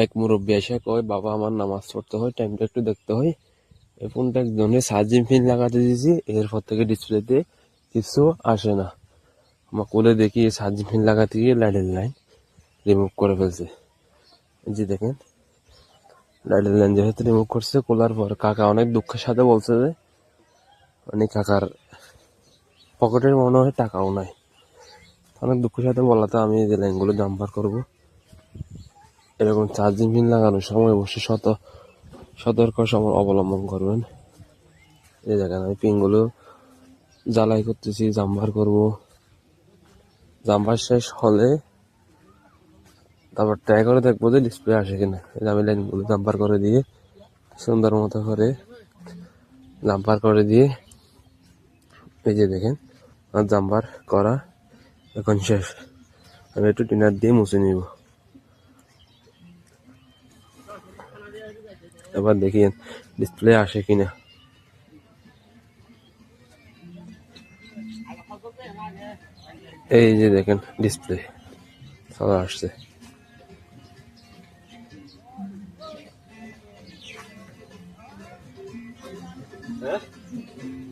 এক মুরব্বী এসে কয়, বাবা আমার নামাজ পড়তে হয়, টাইমটা একটু দেখতে হয়। এই ফোনটা একজনের চার্জিং পিন লাগাতে দিয়েছি, এরপর থেকে ডিসপ্লেতে কিছু আসে না। আমার কোলে দেখি চার্জিং পিন লাগাতে গিয়ে লাইটের লাইন রিমুভ করে ফেলছে। এই যে দেখেন, লাইটের লাইন যেহেতু রিমুভ করছে, খোলার পর কাকা অনেক দুঃখের সাথে বলছে যে মানে কাকার পকেটের মনে হয় টাকাও নাই। অনেক দুঃখের সাথে বলাতে আমি এই যে লাইনগুলো জাম্পার করবো। এরকম চার্জিং পিন লাগানোর সময় অবশ্যই সতর্ক অবলম্বন করবেন। এই দেখেন আমি পিনগুলো জ্বালাই করতেছি, জাম্পার করব। জাম্পার শেষ হলে তারপর ট্রাই করে দেখবো যে ডিসপ্লে আসে কিনা। আমি লাইনগুলো জাম্পার করে দিয়ে সুন্দর মতো করে জাম্পার করে দিয়ে, এই যে দেখেন আমার জাম্পার করা এখন শেষ। আমি একটু টিনার দিয়ে মুছে নিব। এবার দেখি ডিসপ্লে আসে কিনা। এই যে দেখেন ডিসপ্লে চলে আসছে।